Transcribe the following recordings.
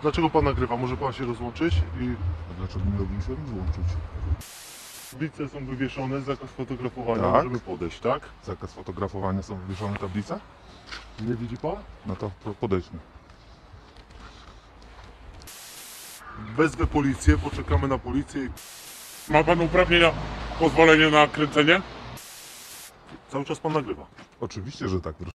Dlaczego pan nagrywa? Może pan się rozłączyć? A dlaczego miałbym się rozłączyć? Tablice są wywieszone, zakaz fotografowania, Tak. możemy podejść, tak? Zakaz fotografowania, są wywieszone tablice? Nie widzi pan? No to podejdźmy. Wezwę policję, poczekamy na policję. Ma pan uprawnienia, pozwolenie na kręcenie? Cały czas pan nagrywa. Oczywiście, że tak. Proszę.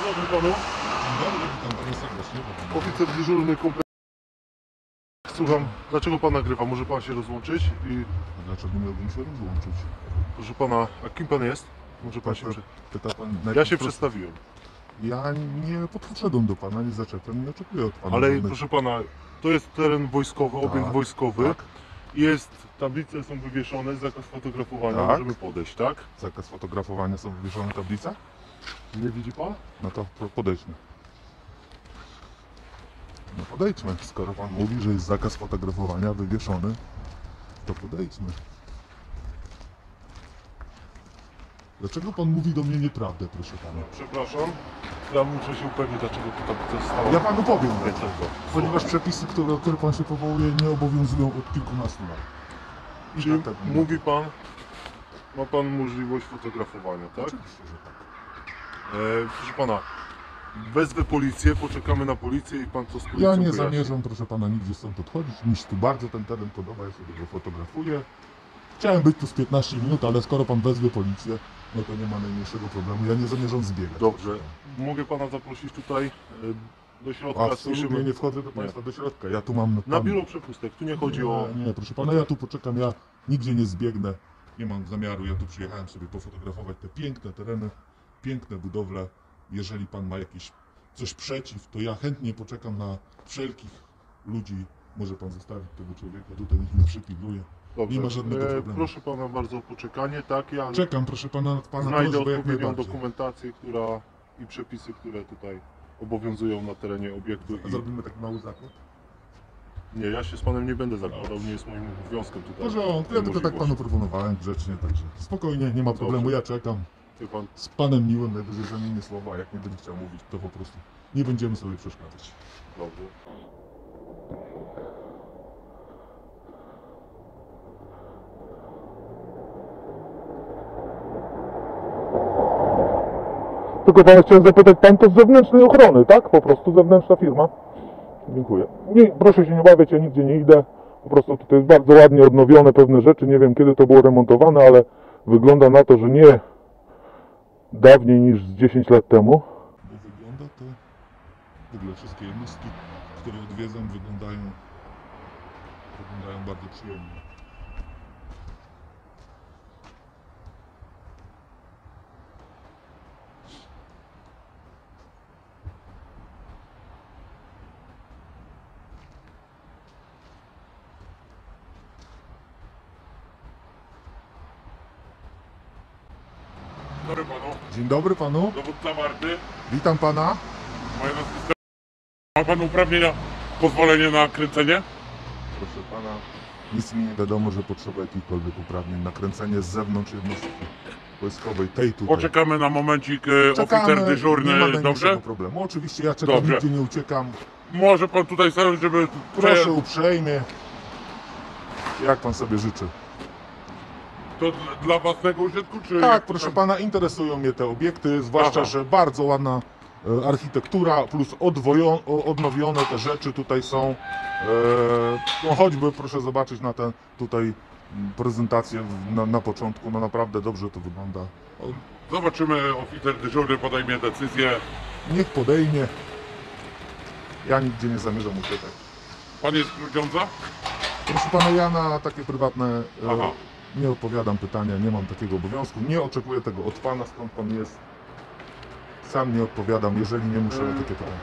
Dobry panu. Dobry, witam pana serdecznie. Oficer dyżurny kompletnie. Słucham, dlaczego pan nagrywa? Może pan się rozłączyć? A dlaczego miałbym się rozłączyć? Proszę pana, a kim pan jest? Może pan się... Pyta pan Ja się przedstawiłem. Ja nie podszedłem do pana, nie zaczepiam, nie oczekuję od pana. Ale żadnych- proszę pana, to jest teren wojskowy, obiekt Tak, wojskowy. tak. Jest, tablice są wywieszone, zakaz fotografowania, Tak. możemy podejść, tak? Zakaz fotografowania, są wywieszone tablice? Nie widzi pan? No to podejdźmy. No podejdźmy. Skoro pan mówi, że jest zakaz fotografowania wywieszony, to podejdźmy. Dlaczego pan mówi do mnie nieprawdę, proszę pana? Przepraszam, ja muszę się upewnić, dlaczego ta tablica została. Ja panu powiem, Dlaczego? ponieważ przepisy, o które pan się powołuje, nie obowiązują od kilkunastu lat. I Czyli dlatego- mówi pan, ma pan możliwość fotografowania, tak? Oczywiście, że tak. Proszę pana, wezwę policję, poczekamy na policję i pan co z policją Ja nie wyjaśni. zamierzam, proszę pana, nigdzie stąd odchodzić. Mi się tu bardzo ten teren podoba, ja sobie go fotografuję. Chciałem być tu z 15 minut, ale skoro pan wezwie policję, no to nie ma najmniejszego problemu. Ja nie zamierzam zbiegać. Dobrze, mogę pana zaprosić tutaj do środka, Absolutnie nie wchodzę do państwa do środka. Ja tu mam Na biuro przepustek, tu nie chodzi o... Nie, proszę pana, ja tu poczekam, ja nigdzie nie zbiegnę. Nie mam zamiaru, ja tu przyjechałem sobie pofotografować te piękne tereny, piękne budowle. Jeżeli pan ma jakieś coś przeciw, to ja chętnie poczekam na wszelkich ludzi. Może pan zostawić tego człowieka, tutaj nikt nie przypilnuje. Dobrze, nie ma żadnego problemu. proszę pana bardzo o poczekanie, tak? Ja Czekam, proszę pana, znajdę prośbę jak odpowiednią najbardziej. dokumentację, i przepisy, które tutaj obowiązują na terenie obiektu. A zrobimy taki mały zakład? Nie, ja się z panem nie będę zakładał, nie jest moim obowiązkiem W tutaj. porządku, ja tylko tak panu proponowałem grzecznie, także spokojnie, nie ma problemu, Dobrze. ja czekam. Wie pan, Z panem miłym najwyżej zamienię słowa, a jak nie będzie chciał mówić, to po prostu nie będziemy sobie przeszkadzać. dobrze. Tylko pana chciałem zapytać, pan to z zewnętrznej ochrony, tak? Po prostu zewnętrzna firma. Dziękuję. Nie, proszę się nie obawiać, ja nigdzie nie idę. Po prostu tutaj jest bardzo ładnie odnowione pewne rzeczy. Nie wiem kiedy to było remontowane, ale wygląda na to, że nie dawniej niż z 10 lat temu. Bo wygląda to, w ogóle wszystkie jednostki, które odwiedzam, wyglądają bardzo przyjemnie. Dobry panu, Dzień dobry panu, dowódca Marty. witam pana. Moje nazwisko. Ma pan uprawnienia, pozwolenie na kręcenie? Proszę pana, nic mi nie wiadomo, że potrzeba jakichkolwiek uprawnień na kręcenie z zewnątrz jednostki wojskowej, tej tutaj. Poczekamy na momencik, Czekamy, oficer nie ma dyżurny, najmniejszego dobrze? problemu. Oczywiście ja czekam, Dobrze. nigdzie nie uciekam. Może pan tutaj stanąć, żeby... Proszę uprzejmie, jak pan sobie życzy. To dla własnego użytku, czy... Tak, jak proszę tam- pana, interesują mnie te obiekty, zwłaszcza, Aha. że bardzo ładna architektura, plus odnowione te rzeczy tutaj są. No choćby proszę zobaczyć na tę tutaj prezentację na początku, no naprawdę dobrze to wygląda. Zobaczymy, oficer dyżurny podejmie decyzję. Niech podejmie. Ja nigdzie nie zamierzam uciekać. Pan jest Grudziądza? Proszę pana, ja na takie prywatne Aha. nie odpowiadam pytania, nie mam takiego obowiązku. Nie oczekuję tego od pana, skąd pan jest. Sam nie odpowiadam, jeżeli nie muszę na takie pytania.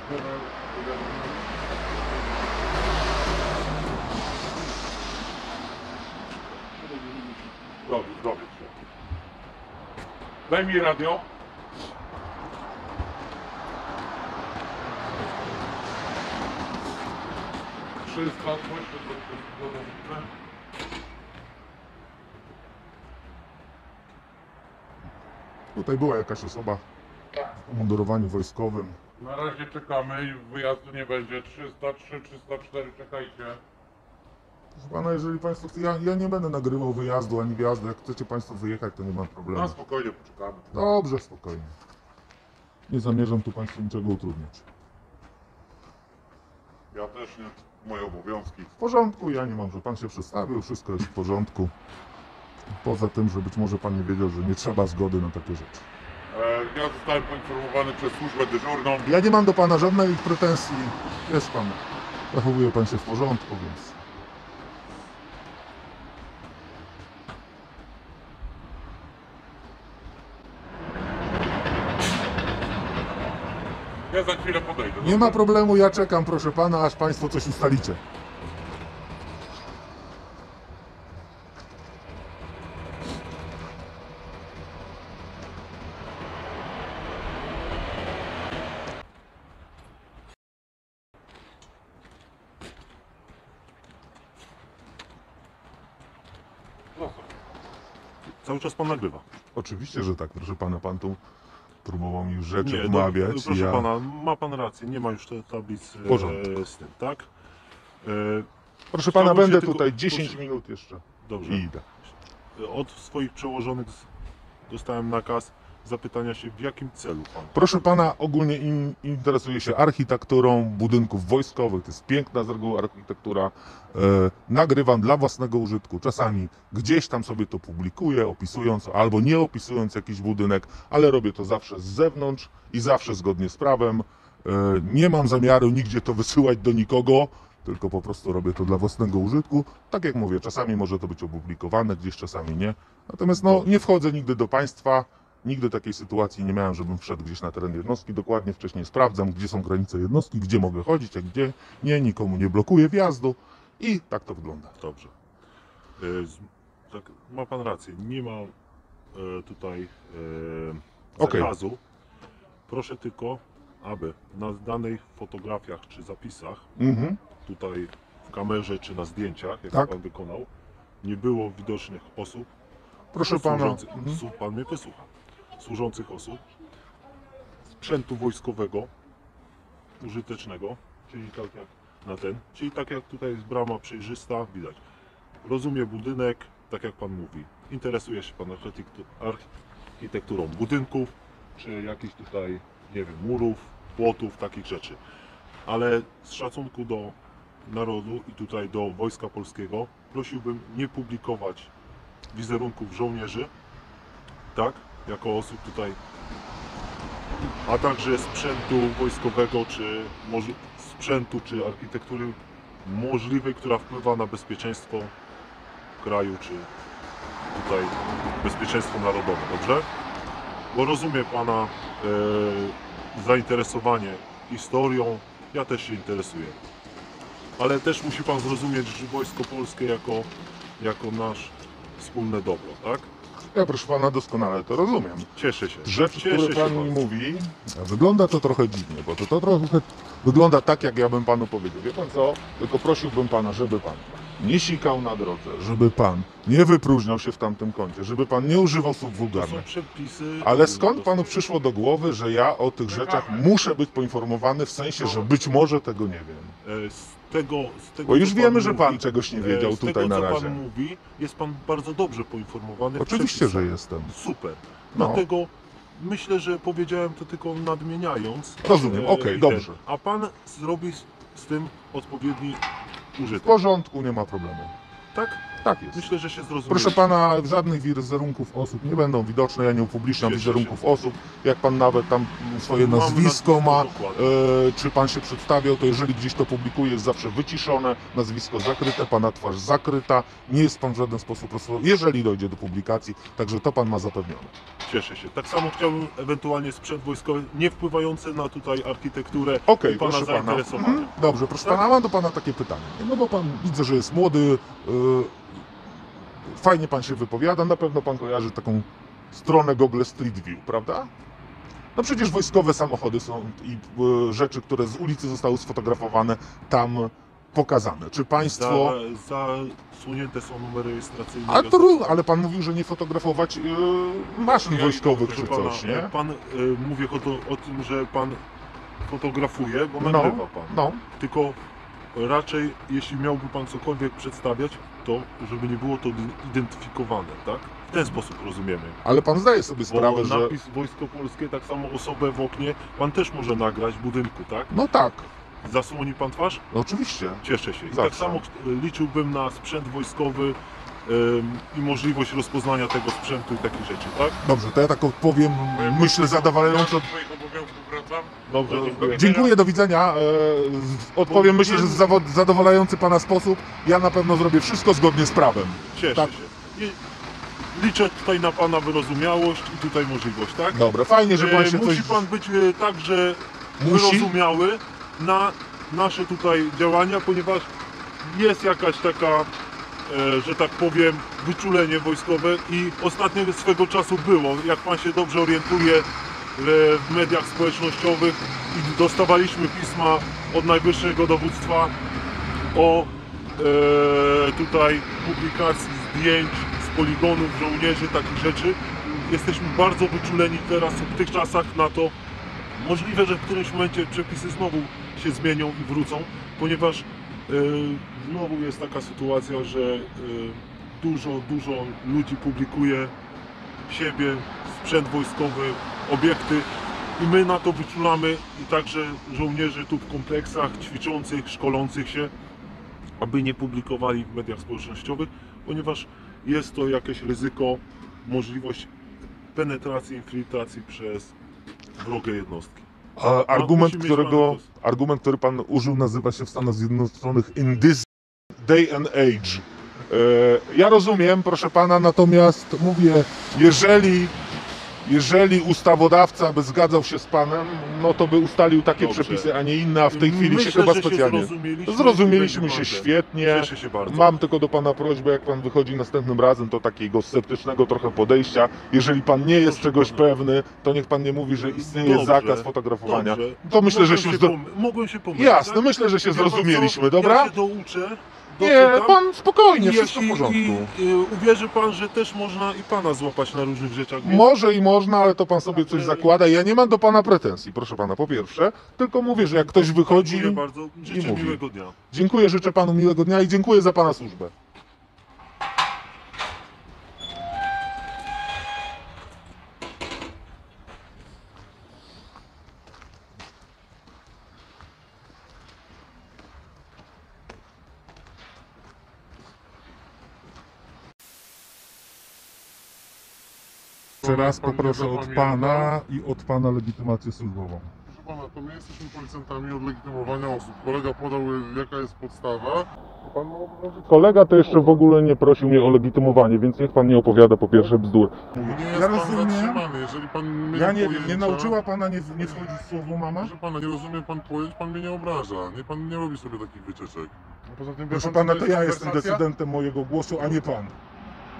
Dobrze, dobrze. Daj mi radio. Wszystko, Tutaj była jakaś osoba w umundurowaniu wojskowym. Na razie czekamy i wyjazdu nie będzie. 303, 304, czekajcie. Proszę pana, jeżeli państwo chce, ja nie będę nagrywał wyjazdu ani wjazdu. Jak chcecie państwo wyjechać, to nie ma problemu. Na spokojnie poczekamy. Dobrze, spokojnie. Nie zamierzam tu państwu niczego utrudniać. Ja też nie. Moje obowiązki. W porządku, ja nie mam, że pan się przedstawił, wszystko jest w porządku. Poza tym, że być może pan nie wiedział, że nie trzeba zgody na takie rzeczy. Ja zostałem poinformowany przez służbę dyżurną. Ja nie mam do pana żadnej pretensji. Jest pan. Zachowuje pan się w porządku, więc. Ja za chwilę podejdę. Nie ma problemu, ja czekam, proszę pana, aż państwo coś ustalicie. Cały czas pan nagrywa. Oczywiście, że tak, proszę pana, pan tu próbował mi rzeczy Nie, wmawiać. proszę ja... pana, ma pan rację, nie ma już tej tablicy W porządku. z tym, tak? Proszę pana, Chciałbym się będę tylko- tutaj 10 proszę- minut jeszcze Dobrze. i idę. Od swoich przełożonych dostałem nakaz zapytania się, w jakim celu pan. Proszę pana, ogólnie interesuję się architekturą budynków wojskowych. To jest piękna z reguły architektura. Nagrywam dla własnego użytku. Czasami gdzieś tam sobie to publikuję, opisując albo nie opisując jakiś budynek, ale robię to zawsze z zewnątrz i zawsze zgodnie z prawem. Nie mam zamiaru nigdzie to wysyłać do nikogo, tylko po prostu robię to dla własnego użytku. Tak jak mówię, czasami może to być opublikowane, gdzieś czasami nie. Natomiast no, nie wchodzę nigdy do państwa. Nigdy takiej sytuacji nie miałem, żebym wszedł gdzieś na teren jednostki. Dokładnie wcześniej sprawdzam, gdzie są granice jednostki, gdzie mogę chodzić, a gdzie nie. Nikomu nie blokuję wjazdu i tak to wygląda. Dobrze. Tak, ma pan rację, nie ma tutaj Okej. zakazu. Proszę tylko, aby na danych fotografiach czy zapisach, Mhm. tutaj w kamerze czy na zdjęciach, jak Tak. pan wykonał, nie było widocznych osób, Proszę pana. służących, Mhm. pan mnie wysłucha, służących osób, sprzętu wojskowego, użytecznego, czyli tak jak na ten, czyli tak jak tutaj jest brama przejrzysta, widać. Rozumie budynek, tak jak pan mówi. Interesuje się pan architekturą budynków, czy jakichś tutaj, nie wiem, murów, płotów, takich rzeczy. Ale z szacunku do narodu i tutaj do Wojska Polskiego prosiłbym nie publikować wizerunków żołnierzy, tak, jako osób tutaj, a także sprzętu wojskowego, czy może sprzętu, czy architektury możliwej, która wpływa na bezpieczeństwo kraju, czy tutaj bezpieczeństwo narodowe, dobrze? Bo rozumiem pana zainteresowanie historią, ja też się interesuję. Ale też musi pan zrozumieć, że Wojsko Polskie jako nasz wspólne dobro, tak? Ja proszę pana doskonale to rozumiem. Cieszę się. Rzeczy, Cieszę które się pan mi bardzo. mówi, wygląda to trochę dziwnie, bo to trochę wygląda tak, jak ja bym panu powiedział. Wie pan co? Tylko prosiłbym pana, żeby pan nie sikał na drodze, żeby pan nie wypróżniał się w tamtym kącie, żeby pan nie używał słów To są wulgarnych. przepisy. Ale skąd panu przyszło do głowy, że ja o tych rzeczach muszę być poinformowany, w sensie, że być może tego nie wiem? Z tego, Bo już co wiemy, że mówi, pan czegoś nie wiedział z tutaj tego, na co razie. pan mówi, jest pan bardzo dobrze poinformowany. w Oczywiście, że przepisach. jestem. Super. No. Dlatego myślę, że powiedziałem to tylko nadmieniając. Rozumiem, okej, i dobrze. A pan zrobi z tym odpowiedni W użytek. porządku, nie ma problemu. Tak? Tak jest. Myślę, że się zrozumieli. Proszę pana, żadnych wizerunków osób nie będą widoczne, ja nie upubliczniam Cieszę wizerunków się. osób. Jak pan nawet tam swoje Mam nazwisko ma, dokładnie. czy pan się przedstawiał, to jeżeli gdzieś to publikuje, jest zawsze wyciszone, nazwisko zakryte, pana twarz zakryta, nie jest pan w żaden sposób rozsłowny, jeżeli dojdzie do publikacji, także to pan ma zapewnione. Cieszę się. Tak samo chciałbym ewentualnie sprzęt wojskowy, nie wpływający na tutaj architekturę Okej, i pana proszę pana. zainteresowania. Dobrze, proszę pana, mam do pana takie pytanie. No bo pan widzę, że jest młody, fajnie pan się wypowiada, na pewno pan kojarzy taką stronę Google Street View, prawda? No przecież wojskowe samochody są i rzeczy, które z ulicy zostały sfotografowane, tam pokazane. Czy państwo... Zasunięte są numery rejestracyjne. Ale pan mówił, że nie fotografować maszyn wojskowych czy Proszę coś, pana, nie? Pan mówię o tym, że pan fotografuje, bo No, nagrywa pan. no. Tylko raczej, jeśli miałby pan cokolwiek przedstawiać, to żeby nie było to identyfikowane, tak? W ten sposób rozumiemy. Ale pan zdaje sobie sprawę, Bo że... napis Wojsko Polskie, tak samo osobę w oknie, pan też może nagrać w budynku, tak? No tak, Zasłoni pan twarz? no oczywiście. Cieszę się. I Zawsze. tak samo liczyłbym na sprzęt wojskowy i możliwość rozpoznania tego sprzętu i takich rzeczy, tak? Dobrze, to ja tak odpowiem, myślę, zadowalająco. Do swoich obowiązków wracam. Dobrze, dziękuję. Dziękuję, do widzenia. Odpowiem, myślę, że w zadowalający pana sposób. Ja na pewno zrobię wszystko zgodnie z prawem. Cieszę Tak. się. I liczę tutaj na pana wyrozumiałość i tutaj możliwość, tak? Dobra, fajnie, że pan się Musi coś... pan być także Musi? wyrozumiały na nasze tutaj działania, ponieważ jest jakaś taka, że tak powiem, wyczulenie wojskowe i ostatnio swego czasu było, jak pan się dobrze orientuje w mediach społecznościowych i dostawaliśmy pisma od najwyższego dowództwa o tutaj publikacji zdjęć z poligonów żołnierzy, takich rzeczy. Jesteśmy bardzo wyczuleni teraz w tych czasach na to. Możliwe, że w którymś momencie przepisy znowu się zmienią i wrócą, ponieważ znowu jest taka sytuacja, że dużo ludzi publikuje siebie, sprzęt wojskowy, obiekty i my na to wyczulamy i także żołnierzy tu w kompleksach ćwiczących, szkolących się, aby nie publikowali w mediach społecznościowych, ponieważ jest to jakieś ryzyko, możliwość penetracji, infiltracji przez wrogie jednostki. A argument, musi mieć argument, który pan użył, nazywa się w Stanach Zjednoczonych "in this day and age". Ja rozumiem, proszę pana, natomiast mówię, jeżeli ustawodawca by zgadzał się z panem, no to by ustalił takie Dobrze. przepisy, a nie inne, a w tej chwili się Myślę, chyba że specjalnie... Zrozumieliśmy, Zrozumieliśmy i się będzie świetnie. Cieszę się bardzo. Mam tylko do pana prośbę, jak pan wychodzi następnym razem, to takiego sceptycznego trochę podejścia. Jeżeli pan nie jest Proszę czegoś pana. pewny, to niech pan nie mówi, że istnieje Dobrze, zakaz fotografowania. Dobrze. To myślę, że się... Mogłem się pomylić. Jasne, tak? myślę, że się Wie pan co? zrozumieliśmy, dobra? Ja się douczę. Nie, doczytam. pan spokojnie, I wszystko w jeśli- porządku. I uwierzy pan, że też można i pana złapać na różnych rzeczach. więc- Może i można, ale to pan sobie coś zakłada. Ja nie mam do pana pretensji, proszę pana, po pierwsze. Tylko mówię, że jak ktoś wychodzi... Dziękuję bardzo. Życzę mówi. miłego dnia. Dziękuję, życzę panu miłego dnia i dziękuję za pana służbę. Jeszcze raz poproszę od pana i od pana legitymację służbową. Proszę pana, to my jesteśmy policjantami od legitymowania osób. Kolega podał, jaka jest podstawa. Pan ma obowiązek... Kolega to jeszcze w ogóle nie prosił mnie o legitymowanie, więc niech pan nie opowiada po pierwsze bzdur. Nie jest Ja pan rozumiem. zatrzymany, jeżeli pan myli Ja nie wiem, pojęcia... nie nauczyła pana nie wchodzić w słowo mama? Proszę pana, nie rozumie pan pojęć, pan mnie nie obraża. Nie, pan nie robi sobie takich wycieczek. A poza tym, wie Proszę pan, pana, co to jest ja jestem konwersacja? decydentem mojego głosu, a nie pan.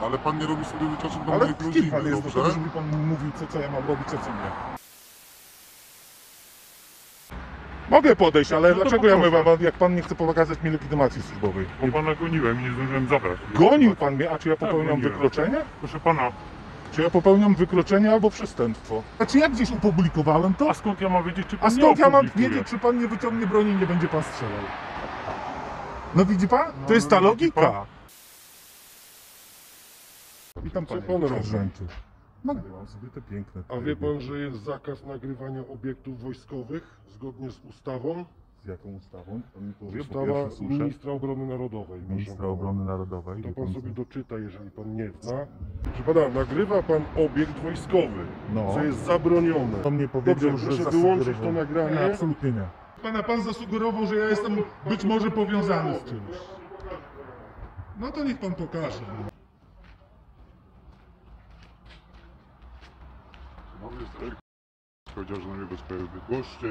Ale pan nie robi sobie wycieczek do Ale moich kim rodziny, pan jest do dobrze? tego, żeby pan mówił, co ja mam robić, a co nie? Mogę podejść, ale No to dlaczego ja poproszę. mówię, jak pan nie chce pokazać mi legitymacji służbowej? Bo pana goniłem i nie zdążyłem zabrać. Gonił pan mnie, a czy ja popełniam goniłem. wykroczenie? Proszę pana, Czy ja popełniam wykroczenie albo przestępstwo? A czy ja gdzieś opublikowałem to? a skąd ja mam wiedzieć, czy pan A skąd nie ja mam opublikuje? wiedzieć, czy pan nie wyciągnie broni i nie będzie pan strzelał? No widzi pan? No, To jest ta widzi logika. pan. Witam Co panie pan robi? sierżancie. Nagrywam sobie te piękne. A wie pan, że jest zakaz nagrywania obiektów wojskowych zgodnie z ustawą? Z jaką ustawą? Pan mi powie, bo Ustawa pierwszy słyszę. Ministra Obrony Narodowej. Ministra proszę pana. Obrony Narodowej. To wie pan pan sobie co? doczyta, jeżeli pan nie zna. Proszę pana, nagrywa pan obiekt wojskowy, No. co jest zabronione. Pan mnie powiedział, Dobrze, że proszę wyłączyć to zasugerował. nagranie. Nie, absolutnie nie. Pan zasugerował, że ja jestem być może powiązany z czymś. No to niech pan pokaże. No jest chociaż na niebezpiecznej gości.